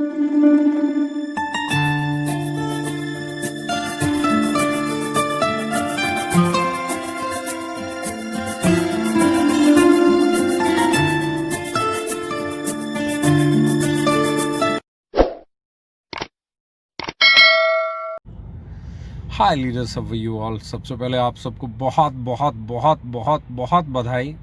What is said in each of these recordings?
Hi leaders of you all, सबसे पहले आप सबको बहुत बहुत बहुत बहुत बहुत बधाई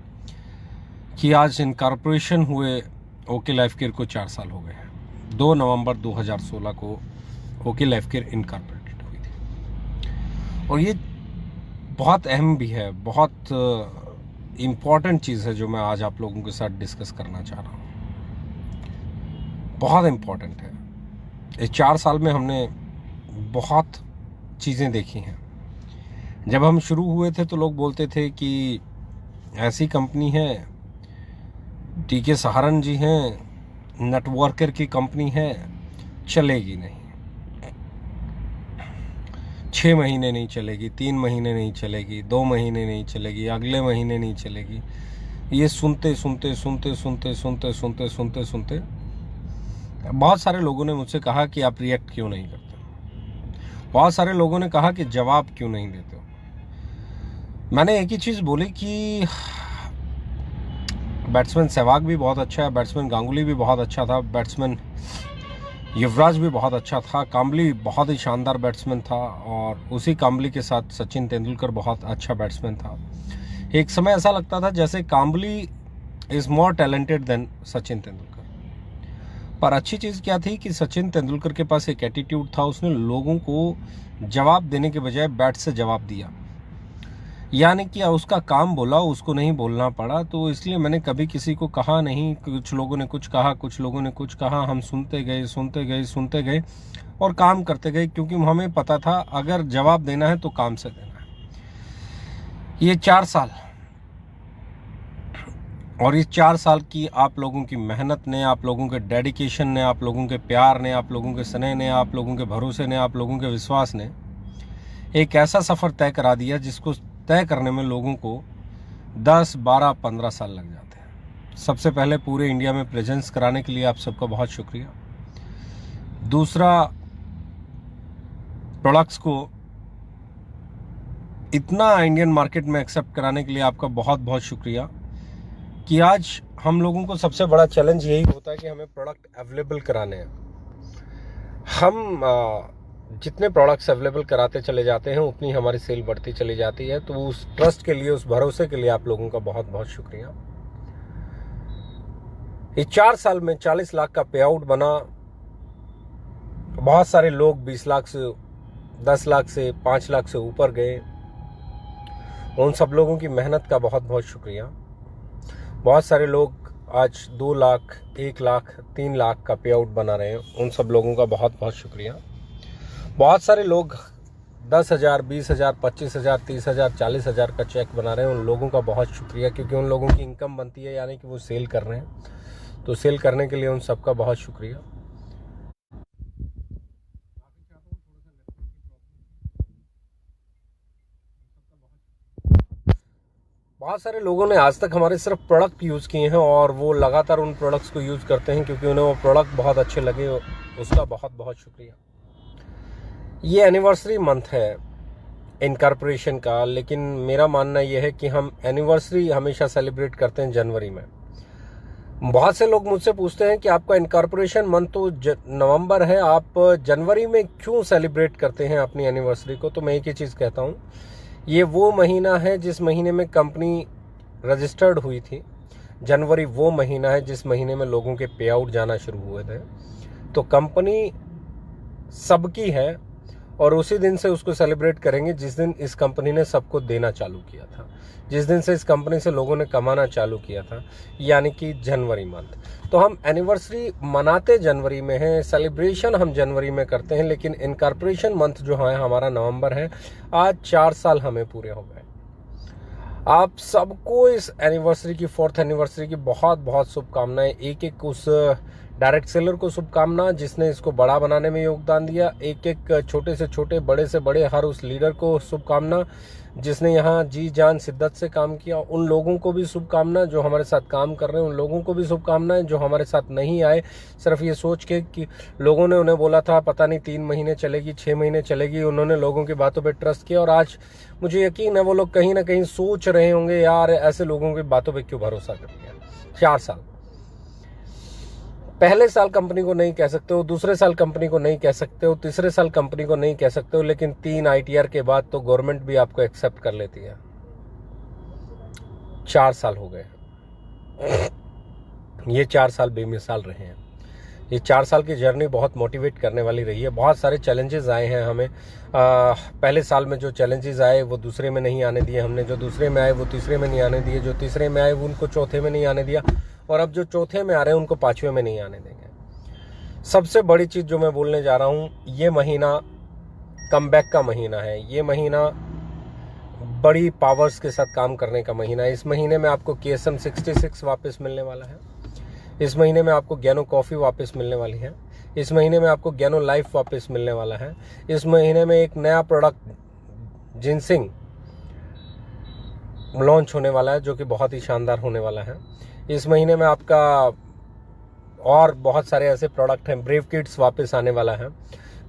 कि आज इनकॉर्पोरेशन हुए ओके लाइफ केयर को 4 साल हो गए हैं। 2 नवंबर 2016 को ओके लाइफ केयर इनकॉर्पोरेटेड हुई थी और ये बहुत अहम भी है, बहुत इम्पॉर्टेंट चीज़ है जो मैं आज आप लोगों के साथ डिस्कस करना चाह रहा हूँ। बहुत इम्पॉर्टेंट है। इस 4 साल में हमने बहुत चीज़ें देखी हैं। जब हम शुरू हुए थे तो लोग बोलते थे कि ऐसी कंपनी है, टीके सहारन जी हैं, नेटवर्कर की कंपनी है, चलेगी नहीं, 6 महीने नहीं चलेगी, 3 महीने नहीं चलेगी, 2 महीने नहीं चलेगी, अगले महीने नहीं चलेगी। ये सुनते सुनते सुनते सुनते सुनते सुनते सुनते सुनते बहुत सारे लोगों ने मुझसे कहा कि आप रिएक्ट क्यों नहीं करते। बहुत सारे लोगों ने कहा कि जवाब क्यों नहीं देते हो। मैंने एक ही चीज़ बोली कि बैट्समैन सहवाग भी बहुत अच्छा है, बैट्समैन गांगुली भी बहुत अच्छा था, बैट्समैन युवराज भी बहुत अच्छा था, काम्बली बहुत ही शानदार बैट्समैन था और उसी काम्बली के साथ सचिन तेंदुलकर बहुत अच्छा बैट्समैन था। एक समय ऐसा लगता था जैसे Kambli is more talented than Sachin Tendulkar. पर अच्छी चीज़ क्या थी कि सचिन तेंदुलकर के पास एक एटीट्यूड था, उसने लोगों को जवाब देने के बजाय बैट से जवाब दिया, यानी कि उसका काम बोला, उसको नहीं बोलना पड़ा। तो इसलिए मैंने कभी किसी को कहा नहीं, कुछ लोगों ने कुछ कहा, कुछ लोगों ने कुछ कहा, हम सुनते गए सुनते गए सुनते गए और काम करते गए, क्योंकि हमें पता था अगर जवाब देना है तो काम से देना है। ये 4 साल और इस 4 साल की आप लोगों की मेहनत ने, आप लोगों के डेडिकेशन ने, आप लोगों के प्यार ने, आप लोगों के स्नेह ने, आप लोगों के भरोसे ने, आप लोगों के विश्वास ने एक ऐसा सफ़र तय करा दिया जिसको तय करने में लोगों को 10, 12, 15 साल लग जाते हैं। सबसे पहले पूरे इंडिया में प्रेजेंस कराने के लिए आप सबका बहुत शुक्रिया। दूसरा, प्रोडक्ट्स को इतना इंडियन मार्केट में एक्सेप्ट कराने के लिए आपका बहुत बहुत शुक्रिया कि आज हम लोगों को सबसे बड़ा चैलेंज यही होता है कि हमें प्रोडक्ट अवेलेबल कराने हैं। हम जितने प्रोडक्ट्स अवेलेबल कराते चले जाते हैं उतनी हमारी सेल बढ़ती चली जाती है। तो उस ट्रस्ट के लिए, उस भरोसे के लिए आप लोगों का बहुत बहुत शुक्रिया। इस 4 साल में 40 लाख का पे आउट बना। बहुत सारे लोग 20 लाख से, 10 लाख से, 5 लाख से ऊपर गए। उन सब लोगों की मेहनत का बहुत बहुत शुक्रिया। बहुत सारे लोग आज 2 लाख, 1 लाख, 3 लाख का पे आउट बना रहे हैं, उन सब लोगों का बहुत बहुत शुक्रिया। बहुत सारे लोग 10,000, 20,000, 25,000, 30,000, 40,000 का चेक बना रहे हैं, उन लोगों का बहुत शुक्रिया, क्योंकि उन लोगों की इनकम बनती है, यानी कि वो सेल कर रहे हैं। तो सेल करने के लिए उन सबका बहुत शुक्रिया। बहुत सारे लोगों ने आज तक हमारे सिर्फ प्रोडक्ट यूज़ किए हैं और वो लगातार उन प्रोडक्ट्स को यूज़ करते हैं क्योंकि उन्हें वो प्रोडक्ट बहुत अच्छे लगे। उसका बहुत बहुत शुक्रिया। ये एनिवर्सरी मंथ है इनकॉर्पोरेशन का, लेकिन मेरा मानना यह है कि हम एनिवर्सरी हमेशा सेलिब्रेट करते हैं जनवरी में। बहुत से लोग मुझसे पूछते हैं कि आपका इनकॉर्पोरेशन मंथ तो नवंबर है, आप जनवरी में क्यों सेलिब्रेट करते हैं अपनी एनिवर्सरी को। तो मैं एक ही चीज़ कहता हूँ, ये वो महीना है जिस महीने में कंपनी रजिस्टर्ड हुई थी। जनवरी वो महीना है जिस महीने में लोगों के पे आउट जाना शुरू हुए थे। तो कंपनी सबकी है और उसी दिन से उसको सेलिब्रेट करेंगे जिस दिन इस कंपनी ने सबको देना चालू किया था, जिस दिन से इस कंपनी से लोगों ने कमाना चालू किया था, यानी कि जनवरी मंथ। तो हम एनिवर्सरी मनाते जनवरी में हैं, सेलिब्रेशन हम जनवरी में करते हैं, लेकिन इनकॉर्पोरेशन मंथ जो है हमारा नवंबर है। आज 4 साल हमें पूरे हो गए। आप सबको इस एनिवर्सरी की, 4th एनिवर्सरी की बहुत बहुत शुभकामनाएं। एक एक उस डायरेक्ट सेलर को शुभकामना, जिसने इसको बड़ा बनाने में योगदान दिया। एक एक छोटे से छोटे, बड़े से बड़े हर उस लीडर को शुभकामना जिसने यहाँ जी जान शिद्दत से काम किया। उन लोगों को भी शुभकामना जो हमारे साथ काम कर रहे हैं, उन लोगों को भी शुभकामनाएं जो हमारे साथ नहीं आए सिर्फ ये सोच के कि लोगों ने उन्हें बोला था पता नहीं 3 महीने चलेगी, 6 महीने चलेगी। उन्होंने लोगों की बातों पे ट्रस्ट किया और आज मुझे यकीन है वो लोग कहीं ना कहीं सोच रहे होंगे यार ऐसे लोगों की बातों पे क्यों भरोसा कर लिया। 4 साल, पहले साल कंपनी को नहीं कह सकते हो, दूसरे साल कंपनी को नहीं कह सकते हो, तीसरे साल कंपनी को नहीं कह सकते हो, लेकिन 3 ITR के बाद तो गवर्नमेंट भी आपको एक्सेप्ट कर लेती है। 4 साल हो गए, ये 4 साल बेमिसाल रहे हैं। ये 4 साल की जर्नी बहुत मोटिवेट करने वाली रही है। बहुत सारे चैलेंजेस आए हैं हमें। पहले साल में जो चैलेंजेस आए वो दूसरे में नहीं आने दिए हमने, जो दूसरे में आए वो तीसरे में नहीं आने दिए, जो तीसरे में आए वो उनको चौथे में नहीं आने दिया, और अब जो चौथे में आ रहे हैं उनको 5वें में नहीं आने देंगे। सबसे बड़ी चीज जो मैं बोलने जा रहा हूं, ये महीना कमबैक का महीना है। ये महीना बड़ी पावर्स के साथ काम करने का महीना है। इस महीने में आपको KSM 66 वापस मिलने वाला है। इस महीने में आपको ज्ञानो कॉफी वापस मिलने वाली है। इस महीने में आपको ज्ञानो लाइफ वापस मिलने वाला है। इस महीने में एक नया प्रोडक्ट जिनसिंग लॉन्च होने वाला है जो कि बहुत ही शानदार होने वाला है। इस महीने में आपका और बहुत सारे ऐसे प्रोडक्ट हैं। ब्रेव किड्स वापस आने वाला है।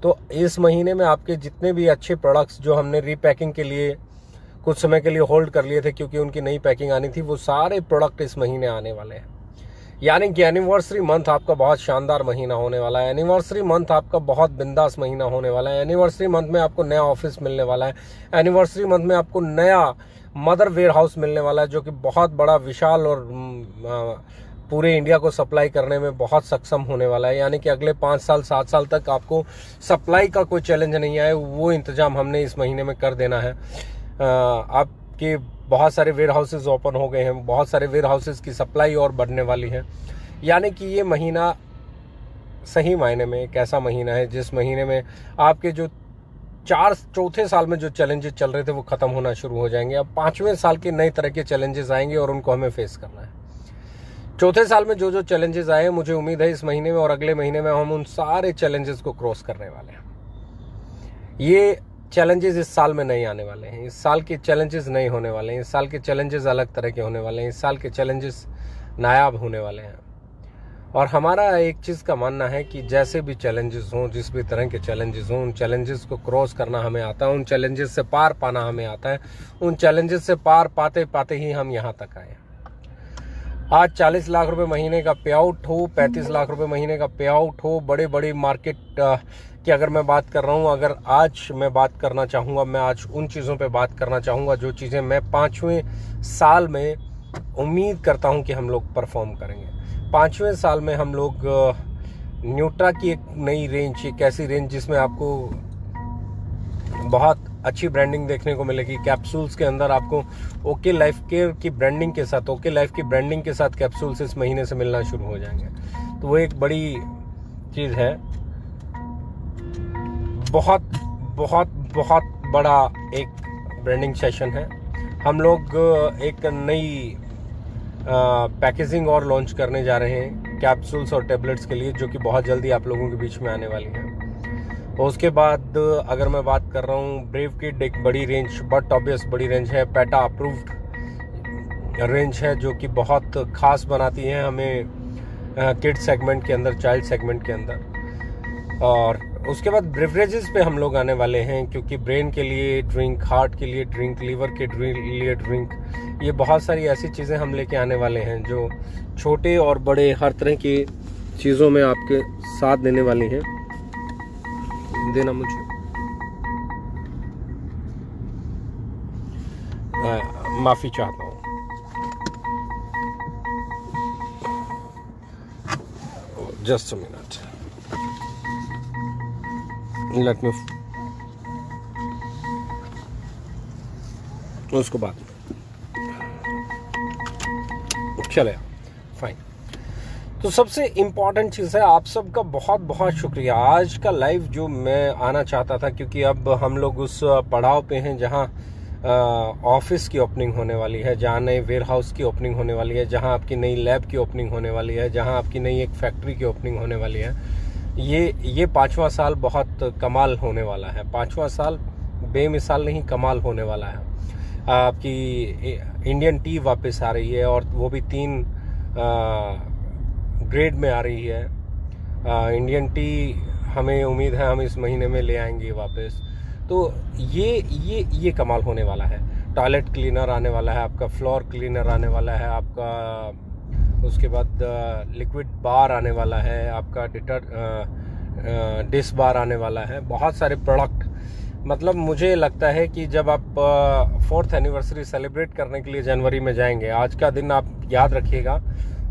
तो इस महीने में आपके जितने भी अच्छे प्रोडक्ट्स जो हमने रीपैकिंग के लिए कुछ समय के लिए होल्ड कर लिए थे क्योंकि उनकी नई पैकिंग आनी थी, वो सारे प्रोडक्ट इस महीने आने वाले हैं। यानी कि एनिवर्सरी मंथ आपका बहुत शानदार महीना होने वाला है। एनिवर्सरी मंथ आपका बहुत बिंदास महीना होने वाला है। एनिवर्सरी मंथ में आपको नया ऑफिस मिलने वाला है। एनिवर्सरी मंथ में आपको नया मदर वेयर हाउस मिलने वाला है जो कि बहुत बड़ा, विशाल और पूरे इंडिया को सप्लाई करने में बहुत सक्षम होने वाला है। यानी कि अगले 5 साल 7 साल तक आपको सप्लाई का कोई चैलेंज नहीं आए, वो इंतजाम हमने इस महीने में कर देना है। आपके बहुत सारे वेयर हाउसेज ओपन हो गए हैं, बहुत सारे वेयर हाउसेज की सप्लाई और बढ़ने वाली है। यानी कि ये महीना सही मायने में एक ऐसा महीना है जिस महीने में आपके जो चौथे साल में जो चैलेंजेस चल रहे थे वो खत्म होना शुरू हो जाएंगे। अब 5वें साल के नए तरह के चैलेंजेस आएंगे और उनको हमें फेस करना है। चौथे साल में जो जो चैलेंजेस आए, मुझे उम्मीद है इस महीने में और अगले महीने में हम उन सारे चैलेंजेस को क्रॉस करने वाले हैं। ये चैलेंजेस इस साल में नहीं आने वाले हैं। इस साल के चैलेंजेस नहीं होने वाले हैं। इस साल के चैलेंजेस अलग तरह के होने वाले हैं। इस साल के चैलेंजेस नायाब होने वाले हैं। और हमारा एक चीज़ का मानना है कि जैसे भी चैलेंजेस हों, जिस भी तरह के चैलेंजेस हों, उन चैलेंजेस को क्रॉस करना हमें आता है। उन चैलेंजेस से पार पाना हमें आता है। उन चैलेंजेस से पार पाते पाते ही हम यहाँ तक आए। आज 40 लाख रुपए महीने का पे आउट हो, 35 लाख रुपए महीने का पे आउट हो, बड़े बड़ी मार्केट की अगर मैं बात कर रहा हूँ, अगर आज मैं बात करना चाहूँगा, मैं आज उन चीज़ों पे बात करना चाहूँगा जो चीज़ें मैं 5वें साल में उम्मीद करता हूँ कि हम लोग परफॉर्म करेंगे। 5वें साल में हम लोग न्यूट्रा की एक नई रेंज, एक ऐसी रेंज जिसमें आपको बहुत अच्छी ब्रांडिंग देखने को मिलेगी। कैप्सूल्स के अंदर आपको ओके लाइफ केयर की ब्रांडिंग के साथ, ओके लाइफ की ब्रांडिंग के साथ कैप्सूल्स इस महीने से मिलना शुरू हो जाएंगे। तो वो एक बड़ी चीज़ है। बहुत बहुत बहुत बड़ा एक ब्रांडिंग सेशन है। हम लोग एक नई पैकेजिंग और लॉन्च करने जा रहे हैं कैप्सूल्स और टेबलेट्स के लिए, जो कि बहुत जल्दी आप लोगों के बीच में आने वाली है। और उसके बाद अगर मैं बात कर रहा हूँ, ब्रेव किड एक बड़ी रेंज, बट ऑब्वियस बड़ी रेंज है, पेटा अप्रूव्ड रेंज है जो कि बहुत खास बनाती है हमें किड सेगमेंट के अंदर, चाइल्ड सेगमेंट के अंदर। और उसके बाद ब्रेवरेजेस पे हम लोग आने वाले हैं, क्योंकि ब्रेन के लिए ड्रिंक, हार्ट के लिए ड्रिंक, लीवर के लिए ड्रिंक, ये बहुत सारी ऐसी चीज़ें हम लेके आने वाले हैं जो छोटे और बड़े हर तरह की चीज़ों में आपके साथ देने वाली हैं। देना मुझे माफ़ी चाहता हूँ। Just a minute, let me, उसको बाद में चले, फाइन। तो सबसे इम्पॉर्टेंट चीज़ है, आप सबका बहुत बहुत शुक्रिया। आज का लाइव जो मैं आना चाहता था, क्योंकि अब हम लोग उस पड़ाव पे हैं जहां ऑफिस की ओपनिंग होने वाली है, जहाँ नए वेयर हाउस की ओपनिंग होने वाली है, जहाँ आपकी नई लैब की ओपनिंग होने वाली है, जहाँ आपकी नई एक फैक्ट्री की ओपनिंग होने वाली है। ये 5वां साल बहुत कमाल होने वाला है। 5वां साल बेमिसाल नहीं, कमाल होने वाला है। आपकी इंडियन टी वापस आ रही है, और वो भी 3 ग्रेड में आ रही है। इंडियन टी हमें उम्मीद है हम इस महीने में ले आएंगे वापस। तो ये कमाल होने वाला है। टॉयलेट क्लीनर आने वाला है, आपका फ्लोर क्लीनर आने वाला है, आपका उसके बाद लिक्विड बार आने वाला है, आपका डिश बार आने वाला है। बहुत सारे प्रोडक्ट, मतलब मुझे लगता है कि जब आप 4th एनिवर्सरी सेलिब्रेट करने के लिए जनवरी में जाएंगे, आज का दिन आप याद रखिएगा,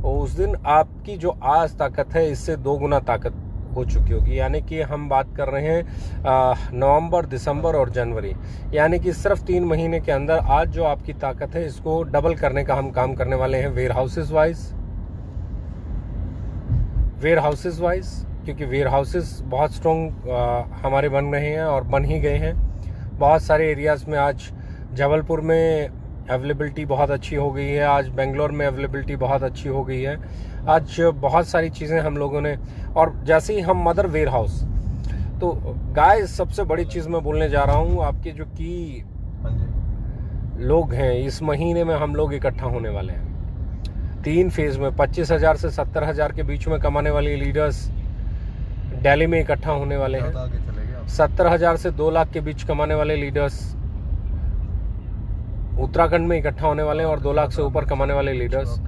और उस दिन आपकी जो आज ताकत है इससे 2 गुना ताकत हो चुकी होगी। यानी कि हम बात कर रहे हैं नवंबर, दिसंबर और जनवरी, यानी कि सिर्फ 3 महीने के अंदर आज जो आपकी ताकत है इसको डबल करने का हम काम करने वाले हैं वेयर हाउसेज वाइज, क्योंकि वेयर हाउसेज बहुत स्ट्रॉन्ग हमारे बन रहे हैं और बन ही गए हैं। बहुत सारे एरियाज़ में आज जबलपुर में अवेलेबिलिटी बहुत अच्छी हो गई है, आज बेंगलोर में अवेलेबिलिटी बहुत अच्छी हो गई है, आज बहुत सारी चीज़ें हम लोगों ने। और जैसे ही हम मदर वेयर हाउस, तो गाइस सबसे बड़ी चीज़ मैं बोलने जा रहा हूँ, आपके जो की लोग हैं इस महीने में हम लोग इकट्ठा होने वाले हैं 3 फेज में। 25,000 से 70,000 के बीच में कमाने वाले लीडर्स दिल्ली में इकट्ठा होने वाले हैं। 70,000 से 2 लाख के बीच कमाने वाले लीडर्स उत्तराखंड में इकट्ठा होने वाले हैं, और 2 लाख से ऊपर कमाने वाले लीडर्स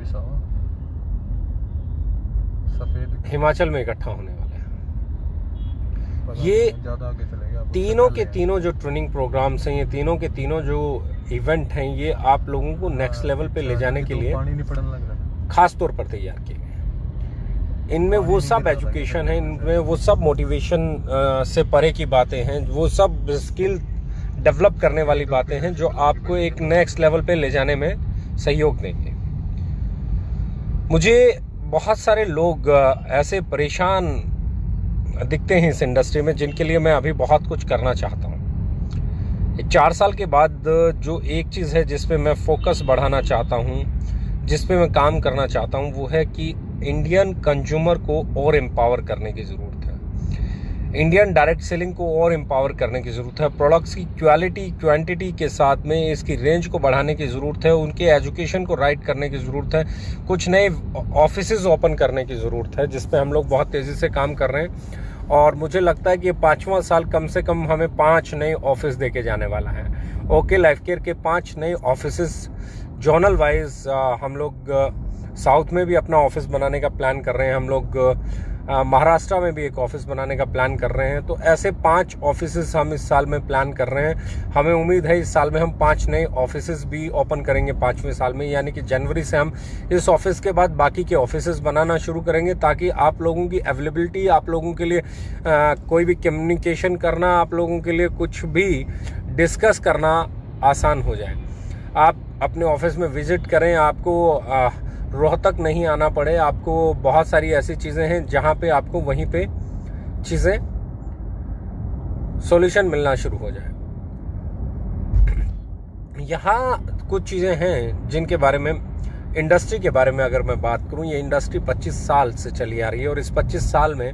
हिमाचल में इकट्ठा होने वाले हैं। ये तीनों के तीनों जो ट्रेनिंग प्रोग्राम्स हैं, ये तीनों के तीनों जो इवेंट हैं, ये आप लोगों को नेक्स्ट लेवल पे ले जाने के लिए खास तौर पर तैयार किए गए। इनमें वो सब एजुकेशन है, इनमें वो सब मोटिवेशन से परे की बातें हैं, वो सब स्किल डेवलप करने वाली बातें हैं जो आपको एक नेक्स्ट लेवल पे ले जाने में सहयोग देंगे। मुझे बहुत सारे लोग ऐसे परेशान दिखते हैं इस इंडस्ट्री में, जिनके लिए मैं अभी बहुत कुछ करना चाहता हूँ। 4 साल के बाद जो एक चीज़ है जिस पे मैं फोकस बढ़ाना चाहता हूँ, जिस पे मैं काम करना चाहता हूँ, वो है कि इंडियन कंज्यूमर को और एम्पावर करने की ज़रूरत है। इंडियन डायरेक्ट सेलिंग को और एम्पावर करने की ज़रूरत है। प्रोडक्ट्स की क्वालिटी क्वांटिटी के साथ में इसकी रेंज को बढ़ाने की ज़रूरत है। उनके एजुकेशन को राइट करने की ज़रूरत है। कुछ नए ऑफिसेज ओपन करने की ज़रूरत है, जिस पे हम लोग बहुत तेज़ी से काम कर रहे हैं। और मुझे लगता है कि 5वां साल कम से कम हमें 5 नए ऑफिस देके जाने वाला है। ओके लाइफ केयर के 5 नए ऑफिसेज जोनल वाइज, हम लोग साउथ में भी अपना ऑफिस बनाने का प्लान कर रहे हैं। हम लोग महाराष्ट्र में भी एक ऑफिस बनाने का प्लान कर रहे हैं। तो ऐसे 5 ऑफिसेस हम इस साल में प्लान कर रहे हैं। हमें उम्मीद है इस साल में हम 5 नए ऑफिसेस भी ओपन करेंगे 5वें साल में, यानी कि जनवरी से हम इस ऑफिस के बाद बाकी के ऑफिसेस बनाना शुरू करेंगे, ताकि आप लोगों की अवेलेबिलिटी, आप लोगों के लिए कोई भी कम्युनिकेशन करना, आप लोगों के लिए कुछ भी डिस्कस करना आसान हो जाए। आप अपने ऑफिस में विजिट करें, आपको रोहतक नहीं आना पड़े। आपको बहुत सारी ऐसी चीज़ें हैं जहाँ पे आपको वहीं पे चीज़ें सॉल्यूशन मिलना शुरू हो जाए। यहाँ कुछ चीज़ें हैं जिनके बारे में, इंडस्ट्री के बारे में अगर मैं बात करूँ, ये इंडस्ट्री 25 साल से चली आ रही है, और इस 25 साल में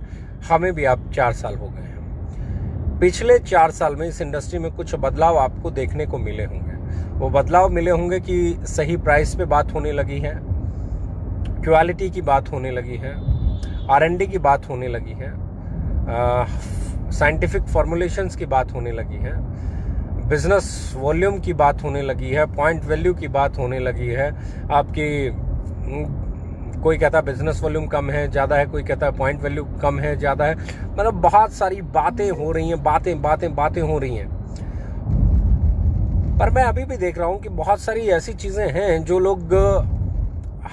हमें भी अब 4 साल हो गए हैं। पिछले 4 साल में इस इंडस्ट्री में कुछ बदलाव आपको देखने को मिले होंगे। वो बदलाव मिले होंगे कि सही प्राइस पे बात होने लगी है, क्वालिटी की बात होने लगी है, R&D की बात होने लगी है, साइंटिफिक फॉर्मुलेशंस की बात होने लगी है, बिजनेस वॉल्यूम की बात होने लगी है, पॉइंट वैल्यू की बात होने लगी है। आपकी कोई कहता है बिजनेस वॉल्यूम कम है, ज़्यादा है, कोई कहता है पॉइंट वैल्यू कम है, ज़्यादा है। मतलब बहुत सारी बातें हो रही हैं, बातें हो रही हैं। पर मैं अभी भी देख रहा हूँ कि बहुत सारी ऐसी चीज़ें हैं जो लोग,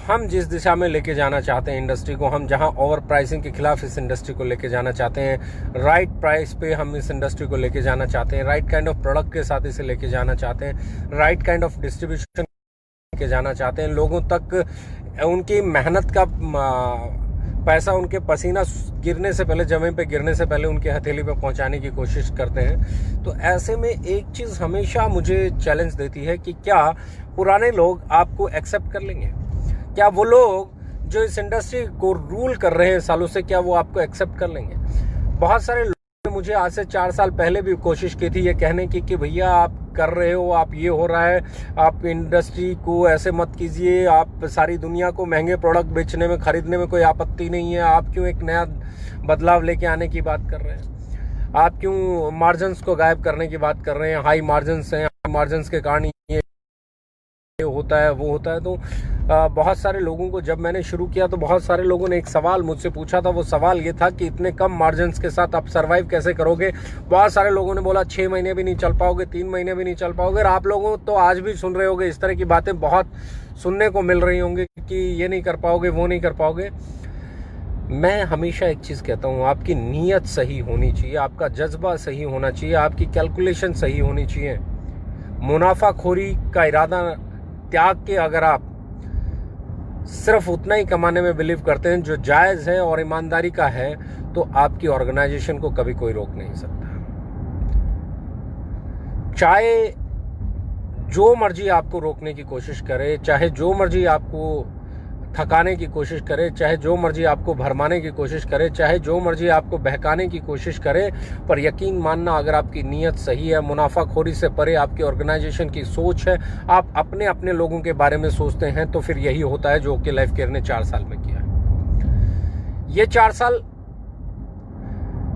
हम जिस दिशा में लेके जाना चाहते हैं इंडस्ट्री को, हम जहां ओवर प्राइसिंग के खिलाफ इस इंडस्ट्री को लेके जाना चाहते हैं, राइट प्राइस पे हम इस इंडस्ट्री को लेके जाना चाहते हैं, राइट काइंड ऑफ प्रोडक्ट के साथ इसे लेके जाना चाहते हैं, राइट काइंड ऑफ डिस्ट्रीब्यूशन लेके जाना चाहते हैं, लोगों तक उनकी मेहनत का पैसा उनके पसीना गिरने से पहले, जमीन पे गिरने से पहले उनके हथेली पे पहुंचाने की कोशिश करते हैं। तो ऐसे में एक चीज़ हमेशा मुझे चैलेंज देती है कि क्या पुराने लोग आपको एक्सेप्ट कर लेंगे? क्या वो लोग जो इस इंडस्ट्री को रूल कर रहे हैं सालों से, क्या वो आपको एक्सेप्ट कर लेंगे? बहुत सारे लोगों ने मुझे आज से 4 साल पहले भी कोशिश की थी ये कहने की कि भैया आप कर रहे हो, आप ये हो रहा है, आप इंडस्ट्री को ऐसे मत कीजिए, आप सारी दुनिया को महंगे प्रोडक्ट बेचने में, खरीदने में कोई आपत्ति नहीं है, आप क्यों एक नया बदलाव लेके आने की बात कर रहे हैं? आप क्यों मार्जिन्स को गायब करने की बात कर रहे हैं? हाई मार्जिन्स हैं, हाई मार्जिन्स के कारण ये होता है, वो होता है। तो बहुत सारे लोगों को, जब मैंने शुरू किया तो बहुत सारे लोगों ने एक सवाल मुझसे पूछा था। वो सवाल ये था कि इतने कम मार्जिन्स के साथ आप सर्वाइव कैसे करोगे? बहुत सारे लोगों ने बोला 6 महीने भी नहीं चल पाओगे, 3 महीने भी नहीं चल पाओगे। और आप लोगों तो आज भी सुन रहे होगे, इस तरह की बातें बहुत सुनने को मिल रही होंगी कि ये नहीं कर पाओगे, वो नहीं कर पाओगे। मैं हमेशा एक चीज़ कहता हूँ, आपकी नीयत सही होनी चाहिए, आपका जज्बा सही होना चाहिए, आपकी कैलकुलेशन सही होनी चाहिए। मुनाफाखोरी का इरादा त्याग के अगर आप सिर्फ उतना ही कमाने में बिलीव करते हैं जो जायज़ है और ईमानदारी का है, तो आपकी ऑर्गेनाइजेशन को कभी कोई रोक नहीं सकता। चाहे जो मर्जी आपको रोकने की कोशिश करे, चाहे जो मर्जी आपको थकाने की कोशिश करे, चाहे जो मर्जी आपको भरमाने की कोशिश करे, चाहे जो मर्जी आपको बहकाने की कोशिश करे, पर यकीन मानना, अगर आपकी नीयत सही है, मुनाफाखोरी से परे आपकी ऑर्गेनाइजेशन की सोच है, आप अपने अपने लोगों के बारे में सोचते हैं, तो फिर यही होता है जो ओके लाइफ केयर ने 4 साल में किया है। ये 4 साल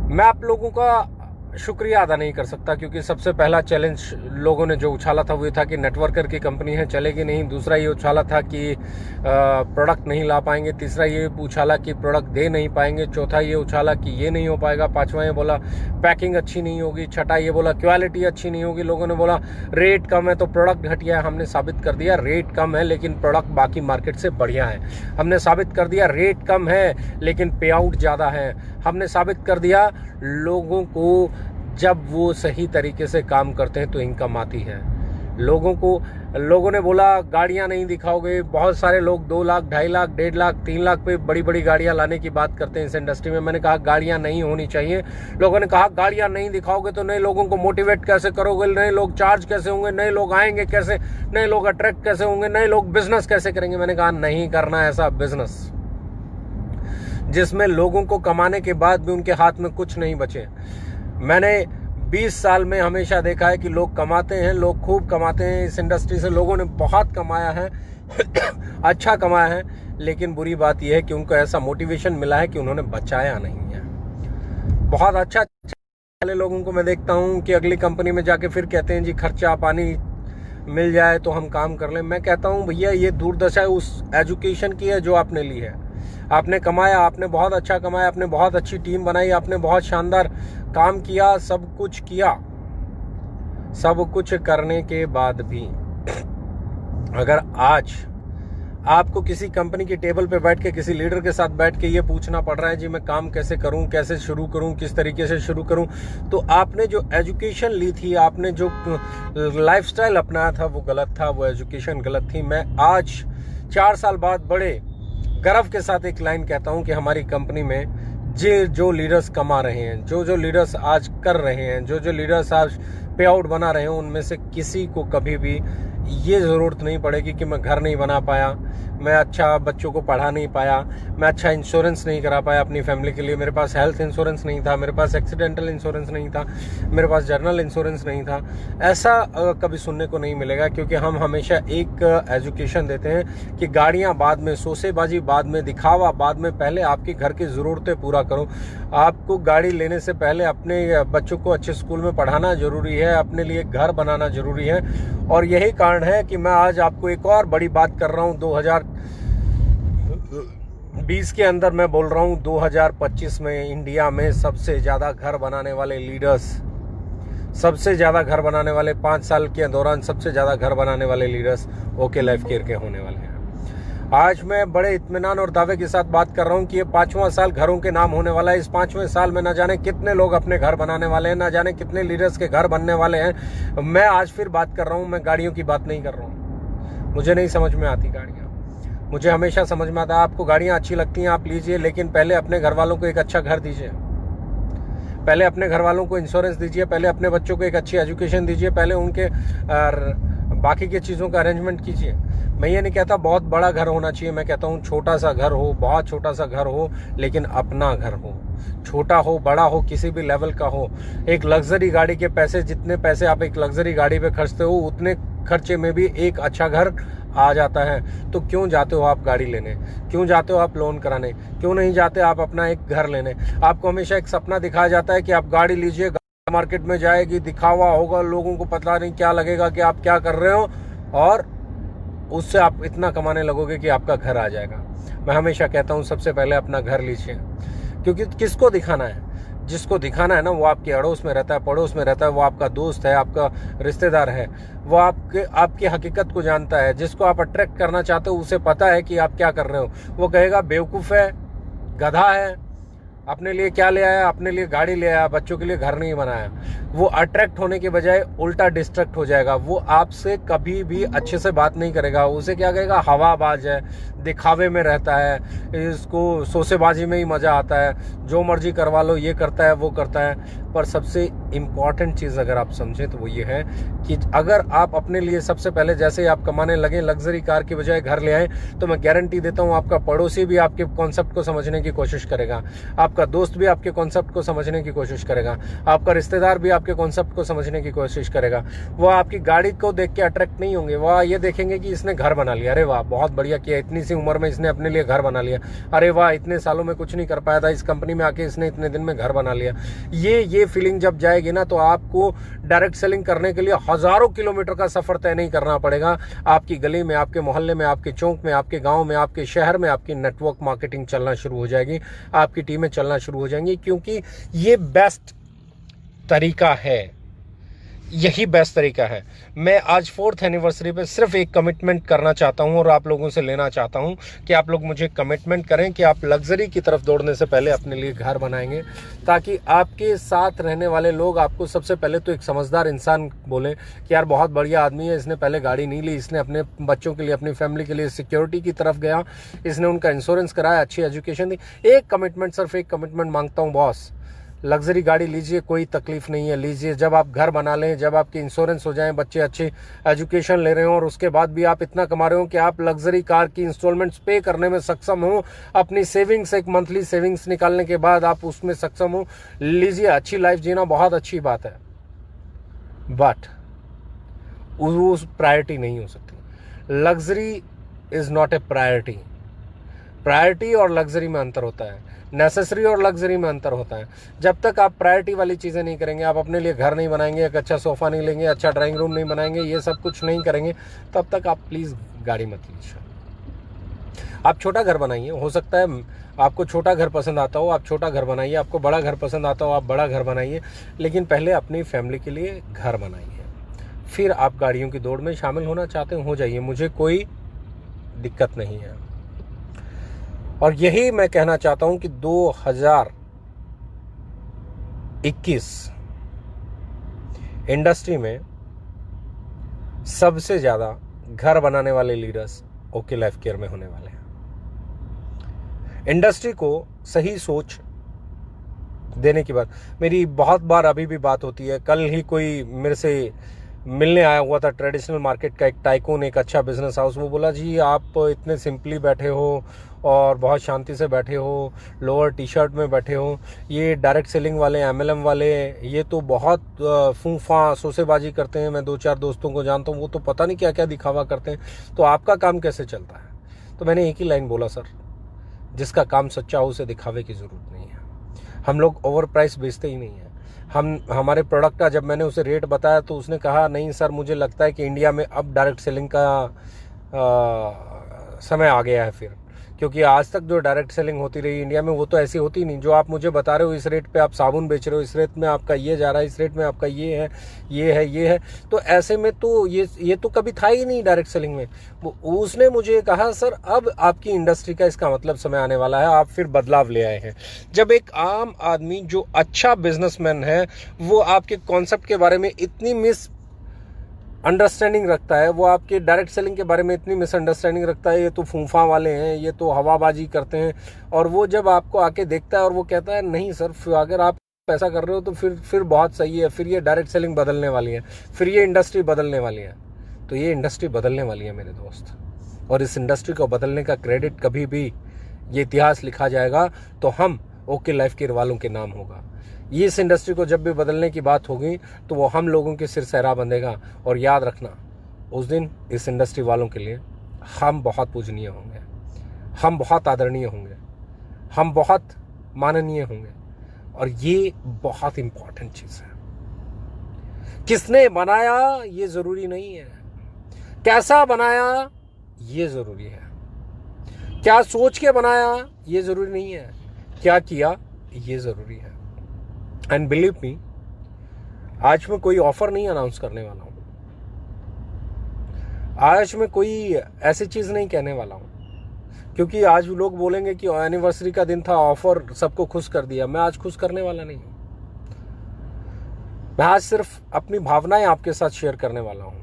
मैं आप लोगों का शुक्रिया अदा नहीं कर सकता, क्योंकि सबसे पहला चैलेंज लोगों ने जो उछाला था वो था कि नेटवर्कर की कंपनी है, चलेगी नहीं। दूसरा ये उछाला था कि प्रोडक्ट नहीं ला पाएंगे। तीसरा ये उछाला कि प्रोडक्ट दे नहीं पाएंगे। चौथा ये उछाला कि ये नहीं हो पाएगा। पांचवा ये बोला पैकिंग अच्छी नहीं होगी। छठा ये बोला क्वालिटी अच्छी नहीं होगी। लोगों ने बोला रेट कम है तो प्रोडक्ट घटिया है। हमने साबित कर दिया रेट कम है लेकिन प्रोडक्ट बाकी मार्केट से बढ़िया है। हमने साबित कर दिया रेट कम है लेकिन पे आउट ज़्यादा है। हमने साबित कर दिया लोगों को जब वो सही तरीके से काम करते हैं तो इनकम आती है। लोगों ने बोला गाड़ियां नहीं दिखाओगे। बहुत सारे लोग 2 लाख, 2.5 लाख, 1.5 लाख, 3 लाख पे बड़ी बड़ी गाड़ियां लाने की बात करते हैं इस इंडस्ट्री में। मैंने कहा गाड़ियां नहीं होनी चाहिए। लोगों ने कहा गाड़ियां नहीं दिखाओगे तो नए लोगों को मोटिवेट कैसे करोगे, नए लोग चार्ज कैसे होंगे, नए लोग आएंगे कैसे, नए लोग अट्रैक्ट कैसे होंगे, नए लोग बिजनेस कैसे करेंगे। मैंने कहा नहीं करना ऐसा बिजनेस जिसमें लोगों को कमाने के बाद भी उनके हाथ में कुछ नहीं बचे। मैंने 20 साल में हमेशा देखा है कि लोग कमाते हैं, लोग खूब कमाते हैं। इस इंडस्ट्री से लोगों ने बहुत कमाया है अच्छा कमाया है, लेकिन बुरी बात यह है कि उनको ऐसा मोटिवेशन मिला है कि उन्होंने बचाया नहीं है। बहुत अच्छा वाले लोगों को मैं देखता हूं कि अगली कंपनी में जाके फिर कहते हैं जी खर्चा पानी मिल जाए तो हम काम कर लें। मैं कहता हूं भैया ये दुर्दशा उस एजुकेशन की है जो आपने ली है। आपने कमाया, आपने बहुत अच्छा कमाया, आपने बहुत अच्छी टीम बनाई, आपने बहुत शानदार काम किया, सब कुछ किया। सब कुछ करने के बाद भी अगर आज आपको किसी कंपनी की टेबल पे बैठ के किसी लीडर के साथ बैठ के ये पूछना पड़ रहा है जी मैं काम कैसे करूं, कैसे शुरू करूं, किस तरीके से शुरू करूं, तो आपने जो एजुकेशन ली थी, आपने जो लाइफस्टाइल अपनाया था वो गलत था, वो एजुकेशन गलत थी। मैं आज 4 साल बाद बड़े गर्व के साथ एक लाइन कहता हूं कि हमारी कंपनी में जो लीडर्स कमा रहे हैं, जो लीडर्स आज कर रहे हैं, जो लीडर्स आज पे आउट बना रहे हैं, उनमें से किसी को कभी भी ये ज़रूरत नहीं पड़ेगी कि मैं घर नहीं बना पाया, मैं अच्छा बच्चों को पढ़ा नहीं पाया, मैं अच्छा इंश्योरेंस नहीं करा पाया अपनी फैमिली के लिए, मेरे पास हेल्थ इंश्योरेंस नहीं था, मेरे पास एक्सीडेंटल इंश्योरेंस नहीं था, मेरे पास जर्नल इंश्योरेंस नहीं था। ऐसा कभी सुनने को नहीं मिलेगा, क्योंकि हम हमेशा एक एजुकेशन देते हैं कि गाड़ियाँ बाद में, सोसेबाजी बाद में, दिखावा बाद में, पहले आपकी घर की ज़रूरतें पूरा करो। आपको गाड़ी लेने से पहले अपने बच्चों को अच्छे स्कूल में पढ़ाना ज़रूरी है, अपने लिए घर बनाना ज़रूरी है। और यही कारण है कि मैं आज आपको एक और बड़ी बात कर रहा हूँ। 2020 के अंदर मैं बोल रहा हूँ 2025 में इंडिया में सबसे ज़्यादा घर बनाने वाले लीडर्स, सबसे ज़्यादा घर बनाने वाले 5 साल के दौरान सबसे ज़्यादा घर बनाने वाले लीडर्स ओके लाइफ केयर के होने वाले हैं। आज मैं बड़े इत्मीनान और दावे के साथ बात कर रहा हूं कि ये 5वां साल घरों के नाम होने वाला है। इस 5वें साल में न जाने कितने लोग अपने घर बनाने वाले हैं, न जाने कितने लीडर्स के घर बनने वाले हैं। मैं आज फिर बात कर रहा हूं, मैं गाड़ियों की बात नहीं कर रहा हूं, मुझे नहीं समझ में आती गाड़ियां। मुझे हमेशा समझ में आता है, आपको गाड़ियाँ अच्छी लगती हैं आप लीजिए, लेकिन पहले अपने घर वालों को एक अच्छा घर दीजिए, पहले अपने घर वालों को इंश्योरेंस दीजिए, पहले अपने बच्चों को एक अच्छी एजुकेशन दीजिए, पहले उनके बाकी की चीज़ों का अरेंजमेंट कीजिए। मैं ये नहीं कहता बहुत बड़ा घर होना चाहिए, मैं कहता हूँ छोटा सा घर हो, बहुत छोटा सा घर हो, लेकिन अपना घर हो, छोटा हो बड़ा हो किसी भी लेवल का हो। एक लग्जरी गाड़ी के पैसे, जितने पैसे आप एक लग्जरी गाड़ी पे खर्चते हो, उतने खर्चे में भी एक अच्छा घर आ जाता है। तो क्यों जाते हो आप गाड़ी लेने, क्यों जाते हो आप लोन कराने, क्यों नहीं जाते आप अपना एक घर लेने? आपको हमेशा एक सपना दिखाया जाता है कि आप गाड़ी लीजिए, मार्केट में जाएगी, दिखावा होगा, लोगों को पता नहीं क्या लगेगा कि आप क्या कर रहे हो, और उससे आप इतना कमाने लगोगे कि आपका घर आ जाएगा। मैं हमेशा कहता हूँ सबसे पहले अपना घर लीजिए, क्योंकि किसको दिखाना है? जिसको दिखाना है ना, वो आपके अड़ोस में रहता है, पड़ोस में रहता है, वो आपका दोस्त है, आपका रिश्तेदार है, वो आपकी हकीकत को जानता है। जिसको आप अट्रैक्ट करना चाहते हो उसे पता है कि आप क्या कर रहे हो। वो कहेगा बेवकूफ़ है, गधा है, अपने लिए क्या ले आया, अपने लिए गाड़ी ले आया, बच्चों के लिए घर नहीं बनाया। वो अट्रैक्ट होने के बजाय उल्टा डिस्ट्रैक्ट हो जाएगा। वो आपसे कभी भी अच्छे से बात नहीं करेगा। उसे क्या कहेगा, हवाबाज है, दिखावे में रहता है, इसको सोसेबाजी में ही मज़ा आता है, जो मर्जी करवा लो, ये करता है वो करता है। पर सबसे इम्पॉर्टेंट चीज़ अगर आप समझें तो वो ये है कि अगर आप अपने लिए सबसे पहले जैसे ही आप कमाने लगे लग्जरी कार की बजाय घर ले आए, तो मैं गारंटी देता हूँ आपका पड़ोसी भी आपके कॉन्सेप्ट को समझने की कोशिश करेगा, आपका दोस्त भी आपके कॉन्सेप्ट को समझने की कोशिश करेगा, आपका रिश्तेदार भी आपके कॉन्सेप्ट को समझने की कोशिश करेगा। वो आपकी गाड़ी को देख के अट्रैक्ट नहीं होंगे, वह ये देखेंगे कि इसने घर बना लिया, अरे वाह बहुत बढ़िया किया, इतनी सी उम्र में इसने अपने लिए घर बना लिया, अरे वाह इतने सालों में कुछ नहीं कर पाया था, इस कंपनी में आके इसने इतने दिन में घर बना लिया। ये फीलिंग जब जाएगी ना, तो आपको डायरेक्ट सेलिंग करने के लिए हजारों किलोमीटर का सफर तय नहीं करना पड़ेगा। आपकी गली में, आपके मोहल्ले में, आपके चौक में, आपके गांव में, आपके शहर में आपकी नेटवर्क मार्केटिंग चलना शुरू हो जाएगी, आपकी टीमें चलना शुरू हो जाएंगी, क्योंकि ये बेस्ट तरीका है, यही बेस्ट तरीका है। मैं आज 4th एनिवर्सरी पे सिर्फ एक कमिटमेंट करना चाहता हूं और आप लोगों से लेना चाहता हूं कि आप लोग मुझे कमिटमेंट करें कि आप लग्जरी की तरफ दौड़ने से पहले अपने लिए घर बनाएंगे, ताकि आपके साथ रहने वाले लोग आपको सबसे पहले तो एक समझदार इंसान बोलें कि यार बहुत बढ़िया आदमी है, इसने पहले गाड़ी नहीं ली, इसने अपने बच्चों के लिए, अपनी फैमिली के लिए सिक्योरिटी की तरफ गया, इसने उनका इंश्योरेंस कराया, अच्छी एजुकेशन दी। एक कमिटमेंट, सिर्फ एक कमिटमेंट मांगता हूँ बॉस, लग्जरी गाड़ी लीजिए, कोई तकलीफ नहीं है, लीजिए। जब आप घर बना लें, जब आपकी इंश्योरेंस हो जाए, बच्चे अच्छे एजुकेशन ले रहे हो और उसके बाद भी आप इतना कमा रहे हो कि आप लग्जरी कार की इंस्टॉलमेंट्स पे करने में सक्षम हो, अपनी सेविंग्स, एक मंथली सेविंग्स निकालने के बाद आप उसमें सक्षम हो, लीजिए। अच्छी लाइफ जीना बहुत अच्छी बात है, बट वो प्रायोरिटी नहीं हो सकती। Luxury is not a priority. Priority और लग्जरी में अंतर होता है, नेसेसरी और लग्जरी में अंतर होता है। जब तक आप प्रायोरिटी वाली चीज़ें नहीं करेंगे, आप अपने लिए घर नहीं बनाएंगे, एक अच्छा सोफ़ा नहीं लेंगे, अच्छा ड्राइंग रूम नहीं बनाएंगे, ये सब कुछ नहीं करेंगे, तब तक आप प्लीज़ गाड़ी मत लीजिए। आप छोटा घर बनाइए, हो सकता है आपको छोटा घर पसंद आता हो, आप छोटा घर बनाइए, आपको बड़ा घर पसंद आता हो, आप बड़ा घर बनाइए, लेकिन पहले अपनी फैमिली के लिए घर बनाइए, फिर आप गाड़ियों की दौड़ में शामिल होना चाहते हो जाइए, मुझे कोई दिक्कत नहीं है। और यही मैं कहना चाहता हूं कि 2021 इंडस्ट्री में सबसे ज्यादा घर बनाने वाले लीडर्स ओके लाइफ केयर में होने वाले हैं। इंडस्ट्री को सही सोच देने की बात, मेरी बहुत बार अभी भी बात होती है। कल ही कोई मेरे से मिलने आया हुआ था, ट्रेडिशनल मार्केट का एक टाइकून, एक अच्छा बिजनेस हाउस। वो बोला जी आप इतने सिंपली बैठे हो और बहुत शांति से बैठे हो, लोअर टी शर्ट में बैठे हो, ये डायरेक्ट सेलिंग वाले, MLM वाले, ये तो बहुत फूफा सोसेबाजी करते हैं। मैं 2-4 दोस्तों को जानता हूँ, वो तो पता नहीं क्या क्या दिखावा करते हैं, तो आपका काम कैसे चलता है? तो मैंने एक ही लाइन बोला, सर जिसका काम सच्चा हो उसे दिखावे की ज़रूरत नहीं है। हम लोग ओवर प्राइस बेचते ही नहीं है। हमारे प्रोडक्ट का जब मैंने उसे रेट बताया तो उसने कहा नहीं सर, मुझे लगता है कि इंडिया में अब डायरेक्ट सेलिंग का समय आ गया है, फिर क्योंकि आज तक जो डायरेक्ट सेलिंग होती रही इंडिया में वो तो ऐसी होती नहीं। जो आप मुझे बता रहे हो, इस रेट पे आप साबुन बेच रहे हो, इस रेट में आपका ये जा रहा है, इस रेट में आपका ये है, ये है, ये है, तो ऐसे में तो ये तो कभी था ही नहीं डायरेक्ट सेलिंग में। उसने मुझे कहा सर अब आपकी इंडस्ट्री का इसका मतलब समय आने वाला है, आप फिर बदलाव ले आए हैं। जब एक आम आदमी जो अच्छा बिजनेसमैन है वो आपके कॉन्सेप्ट के बारे में इतनी अंडरस्टैंडिंग रखता है, वो आपके डायरेक्ट सेलिंग के बारे में इतनी मिसअंडरस्टैंडिंग रखता है, ये तो फूफा वाले हैं, ये तो हवाबाजी करते हैं। और वो जब आपको आके देखता है और वो कहता है नहीं सर, अगर आप ऐसा कर रहे हो तो फिर बहुत सही है, फिर ये डायरेक्ट सेलिंग बदलने वाली है, फिर ये इंडस्ट्री बदलने वाली है। तो ये इंडस्ट्री बदलने वाली है मेरे दोस्त, और इस इंडस्ट्री को बदलने का क्रेडिट कभी भी ये इतिहास लिखा जाएगा तो हम ओके लाइफ केयर वालों के नाम होगा। ये इस इंडस्ट्री को जब भी बदलने की बात होगी तो वो हम लोगों के सिर सहरा बंधेगा। और याद रखना, उस दिन इस इंडस्ट्री वालों के लिए हम बहुत पूजनीय होंगे, हम बहुत आदरणीय होंगे, हम बहुत माननीय होंगे। और ये बहुत इंपॉर्टेंट चीज़ है। किसने बनाया ये ज़रूरी नहीं है, कैसा बनाया ये ज़रूरी है, क्या सोच के बनाया ये ज़रूरी नहीं है, क्या किया ये ज़रूरी है। एंड बिलीव मी, आज मैं कोई ऑफर नहीं अनाउंस करने वाला हूं, आज मैं कोई ऐसी चीज़ नहीं कहने वाला हूं, क्योंकि आज लोग बोलेंगे कि एनिवर्सरी का दिन था, ऑफर सबको खुश कर दिया। मैं आज खुश करने वाला नहीं हूं। मैं आज सिर्फ अपनी भावनाएं आपके साथ शेयर करने वाला हूं।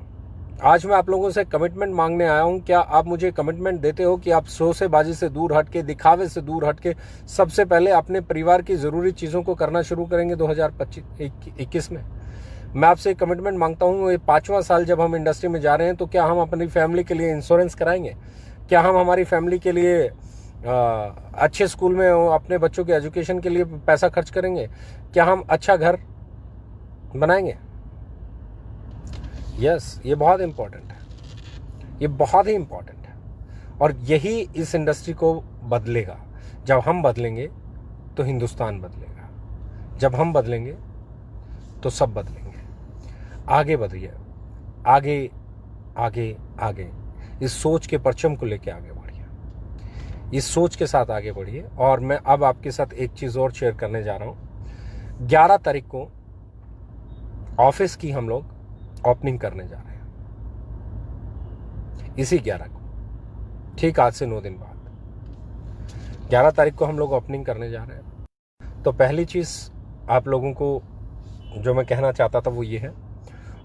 आज मैं आप लोगों से कमिटमेंट मांगने आया हूं। क्या आप मुझे कमिटमेंट देते हो कि आप शोसेबाजी से दूर हटके, दिखावे से दूर हटके सबसे पहले अपने परिवार की ज़रूरी चीज़ों को करना शुरू करेंगे 2021 में? मैं आपसे कमिटमेंट मांगता हूं, ये 5वां साल जब हम इंडस्ट्री में जा रहे हैं तो क्या हम अपनी फैमिली के लिए इंश्योरेंस कराएंगे? क्या हम हमारी फैमिली के लिए अच्छे स्कूल में अपने बच्चों के एजुकेशन के लिए पैसा खर्च करेंगे? क्या हम अच्छा घर बनाएंगे? यस, ये बहुत इंपॉर्टेंट है, ये बहुत ही इंपॉर्टेंट है। और यही इस इंडस्ट्री को बदलेगा। जब हम बदलेंगे तो हिंदुस्तान बदलेगा, जब हम बदलेंगे तो सब बदलेंगे। आगे बढ़िए, आगे आगे आगे, इस सोच के परचम को लेके आगे बढ़िए, इस सोच के साथ आगे बढ़िए। और मैं अब आपके साथ एक चीज़ और शेयर करने जा रहा हूँ। 11 तारीख को ऑफिस की हम लोग ओपनिंग करने जा रहे हैं, इसी 11 को, ठीक आज से 9 दिन बाद 11 तारीख को हम लोग ओपनिंग करने जा रहे हैं। तो पहली चीज़ आप लोगों को जो मैं कहना चाहता था वो ये है।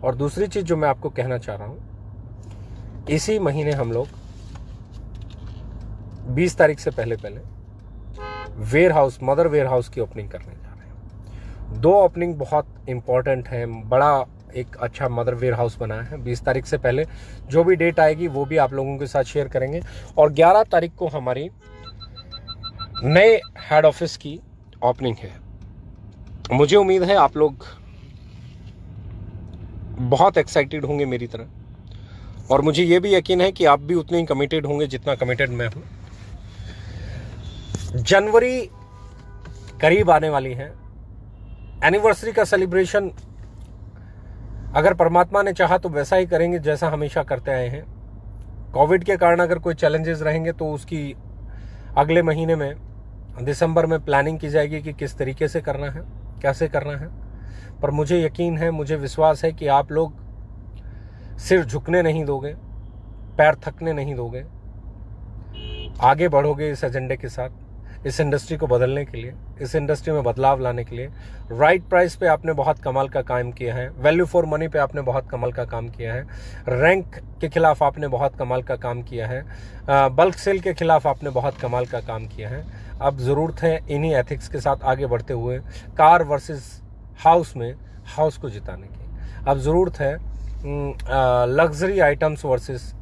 और दूसरी चीज़ जो मैं आपको कहना चाह रहा हूँ, इसी महीने हम लोग 20 तारीख से पहले warehouse, mother warehouse की ओपनिंग करने जा रहे हैं। 2 ओपनिंग बहुत इंपॉर्टेंट है, बड़ा एक अच्छा मदर वेयर हाउस बना है। 20 तारीख से पहले जो भी डेट आएगी वो भी आप लोगों के साथ शेयर करेंगे। और 11 तारीख को हमारी नए हेड ऑफिस की ओपनिंग है। मुझे उम्मीद है आप लोग बहुत एक्साइटेड होंगे मेरी तरह, और मुझे ये भी यकीन है कि आप भी उतने ही कमिटेड होंगे जितना कमिटेड मैं हूं। जनवरी करीब आने वाली है, एनिवर्सरी का सेलिब्रेशन अगर परमात्मा ने चाहा तो वैसा ही करेंगे जैसा हमेशा करते आए हैं। कोविड के कारण अगर कोई चैलेंजेस रहेंगे तो उसकी अगले महीने में, दिसंबर में प्लानिंग की जाएगी कि किस तरीके से करना है, कैसे करना है। पर मुझे यकीन है, मुझे विश्वास है कि आप लोग सिर झुकने नहीं दोगे, पैर थकने नहीं दोगे, आगे बढ़ोगे इस एजेंडे के साथ, इस इंडस्ट्री को बदलने के लिए, इस इंडस्ट्री में बदलाव लाने के लिए। राइट प्राइस पे आपने बहुत कमाल का काम किया है, वैल्यू फॉर मनी पे आपने बहुत कमाल का काम किया है, रैंक के खिलाफ आपने बहुत कमाल का काम किया है, बल्क सेल के खिलाफ आपने बहुत कमाल का काम किया है। अब ज़रूरत है इन्हीं एथिक्स के साथ आगे बढ़ते हुए कार वर्सेस हाउस में हाउस को जिताने की। अब ज़रूरत है luxury items versus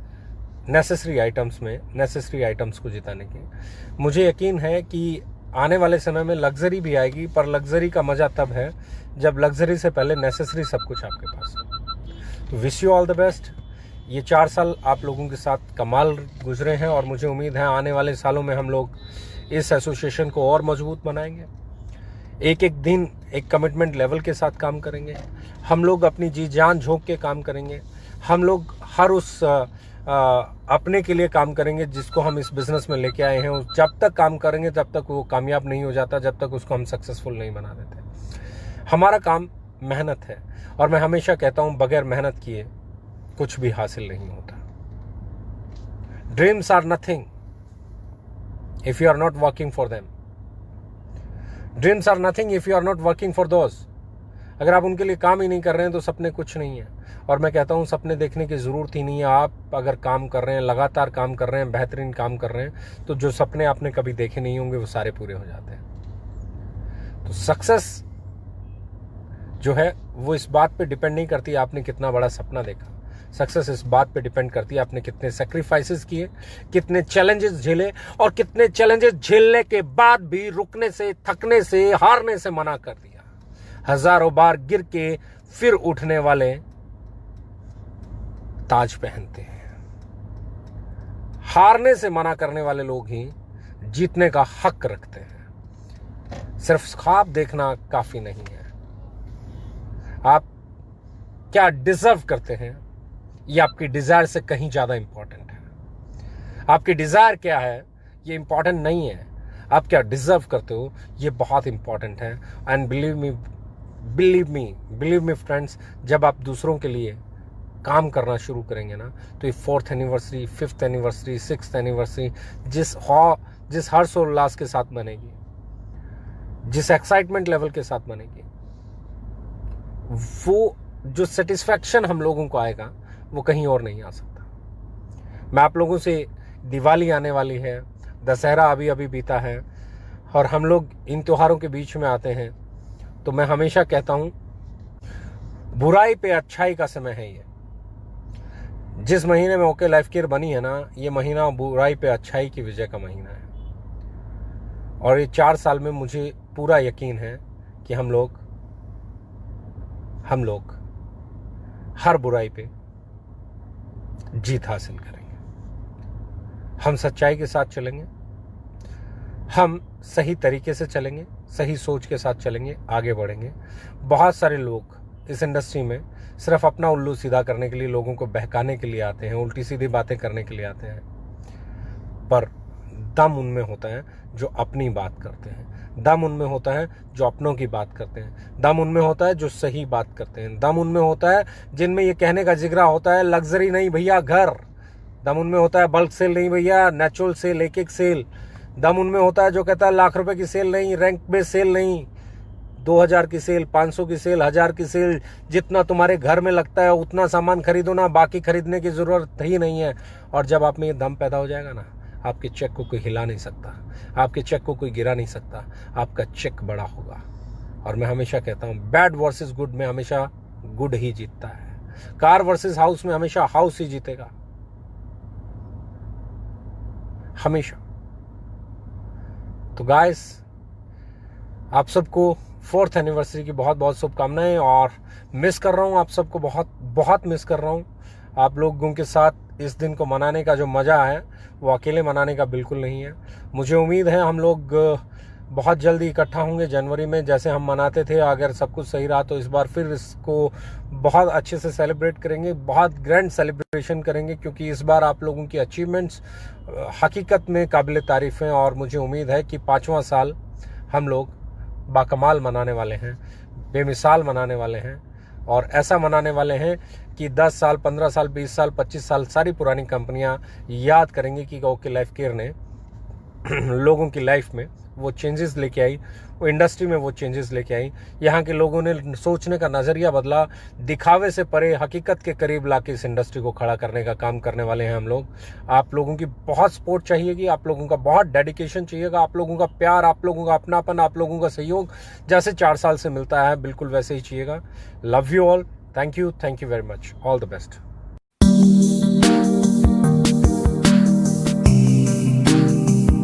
necessary items में नेसेसरी आइटम्स को जिताने की। मुझे यकीन है कि आने वाले समय में लग्जरी भी आएगी, पर लग्जरी का मज़ा तब है जब लग्जरी से पहले नेसेसरी सब कुछ आपके पास हो। तो wish you all the best. ये 4 साल आप लोगों के साथ कमाल गुजरे हैं, और मुझे उम्मीद है आने वाले सालों में हम लोग इस एसोसिएशन को और मजबूत बनाएंगे। एक एक दिन एक कमिटमेंट लेवल के साथ काम करेंगे, हम लोग अपनी जी जान झोंक के काम करेंगे, हम लोग हर उस अपने के लिए काम करेंगे जिसको हम इस बिज़नेस में लेके आए हैं। जब तक काम करेंगे तब तक वो कामयाब नहीं हो जाता, जब तक उसको हम सक्सेसफुल नहीं बना देते। हमारा काम मेहनत है, और मैं हमेशा कहता हूँ बगैर मेहनत किए कुछ भी हासिल नहीं होता। Dreams are nothing if you are not working for them. Dreams are nothing if you are not working for those. अगर आप उनके लिए काम ही नहीं कर रहे हैं तो सपने कुछ नहीं है। और मैं कहता हूँ सपने देखने की ज़रूरत ही नहीं है। आप अगर काम कर रहे हैं, लगातार काम कर रहे हैं, बेहतरीन काम कर रहे हैं, तो जो सपने आपने कभी देखे नहीं होंगे वो सारे पूरे हो जाते हैं। तो सक्सेस जो है वो इस बात पे डिपेंड नहीं करती आपने कितना बड़ा सपना देखा। सक्सेस इस बात पे डिपेंड करती है आपने कितने सैक्रिफाइसेस किए, कितने चैलेंजेस झेले, और कितने चैलेंजेस झेलने के बाद भी रुकने से, थकने से, हारने से मना कर दिया। हजारों बार गिर के फिर उठने वाले ताज पहनते हैं। हारने से मना करने वाले लोग ही जीतने का हक रखते हैं। सिर्फ ख्वाब देखना काफी नहीं है। आप क्या डिजर्व करते हैं ये आपकी डिजायर से कहीं ज्यादा इंपॉर्टेंट है। आपकी डिजायर क्या है ये इंपॉर्टेंट नहीं है, आप क्या डिजर्व करते हो ये बहुत इंपॉर्टेंट है। एंड बिलीव मी फ्रेंड्स, जब आप दूसरों के लिए काम करना शुरू करेंगे ना, तो ये 4th anniversary, 5th anniversary, 6th anniversary जिस हर्षोल्लास के साथ बनेगी, जिस एक्साइटमेंट लेवल के साथ बनेगी, वो जो सेटिस्फैक्शन हम लोगों को आएगा वो कहीं और नहीं आ सकता। मैं आप लोगों से, दिवाली आने वाली है, दशहरा अभी अभी बीता है, और हम लोग इन त्योहारों के बीच में आते हैं, तो मैं हमेशा कहता हूं बुराई पे अच्छाई का समय है। ये जिस महीने में ओके लाइफ केयर बनी है ना, ये महीना बुराई पे अच्छाई की विजय का महीना है। और ये 4 साल में मुझे पूरा यकीन है कि हम लोग हर बुराई पे जीत हासिल करेंगे। हम सच्चाई के साथ चलेंगे, हम सही तरीके से चलेंगे, सही सोच के साथ चलेंगे, आगे बढ़ेंगे। बहुत सारे लोग इस इंडस्ट्री में सिर्फ अपना उल्लू सीधा करने के लिए, लोगों को बहकाने के लिए आते हैं, उल्टी सीधी बातें करने के लिए आते हैं, पर दम उनमें होता है जो अपनी बात करते हैं, दम उनमें होता है जो अपनों की बात करते हैं, दम उनमें होता है जो सही बात करते हैं, दम उनमें होता है जिनमें ये कहने का जिगरा होता है लग्जरी नहीं भैया घर, दम उनमें होता है बल्क सेल नहीं भैया नेचुरल सेल, एक एक सेल, दम उनमें होता है जो कहता है लाख रुपए की सेल नहीं, रैंक बेस्ड सेल नहीं, 2000 की सेल, 500 की सेल, 1000 की सेल, जितना तुम्हारे घर में लगता है उतना सामान खरीदो ना, बाकी खरीदने की जरूरत ही नहीं है। और जब आप में ये दम पैदा हो जाएगा ना, आपके चेक को कोई हिला नहीं सकता, आपके चेक को कोई गिरा नहीं सकता, आपका चेक बड़ा होगा। और मैं हमेशा कहता हूं बैड वर्सेस गुड में हमेशा गुड ही जीतता है, कार वर्सेस हाउस में हमेशा हाउस ही जीतेगा, हमेशा। तो गाइस, आप सबको 4th एनिवर्सरी की बहुत बहुत शुभकामनाएं, और मिस कर रहा हूं आप सबको, बहुत बहुत मिस कर रहा हूं। आप लोगों के साथ इस दिन को मनाने का जो मज़ा है वो अकेले मनाने का बिल्कुल नहीं है। मुझे उम्मीद है हम लोग बहुत जल्दी इकट्ठा होंगे जनवरी में, जैसे हम मनाते थे। अगर सब कुछ सही रहा तो इस बार फिर इसको बहुत अच्छे से सेलिब्रेट करेंगे, बहुत ग्रैंड सेलिब्रेशन करेंगे, क्योंकि इस बार आप लोगों की अचीवमेंट्स हकीकत में काबिल तारीफ़ हैं। और मुझे उम्मीद है कि 5वां साल हम लोग बाकमाल मनाने वाले हैं, बेमिसाल मनाने वाले हैं, और ऐसा मनाने वाले हैं कि 10 साल, 15 साल, 20 साल, 25 साल सारी पुरानी कंपनियां याद करेंगी कि ओके लाइफ केयर ने लोगों की लाइफ में वो चेंजेस लेके आई, वो इंडस्ट्री में वो चेंजेस लेके आई। यहाँ के लोगों ने सोचने का नज़रिया बदला, दिखावे से परे हकीकत के करीब लाके इस इंडस्ट्री को खड़ा करने का काम करने वाले हैं हम लोग। आप लोगों की बहुत सपोर्ट चाहिएगी, आप लोगों का बहुत डेडिकेशन चाहिएगा, आप लोगों का प्यार, आप लोगों का अपनापन, आप लोगों का सहयोग जैसे 4 साल से मिलता है बिल्कुल वैसे ही चाहिएगा। Love you all, thank you very much, all the best.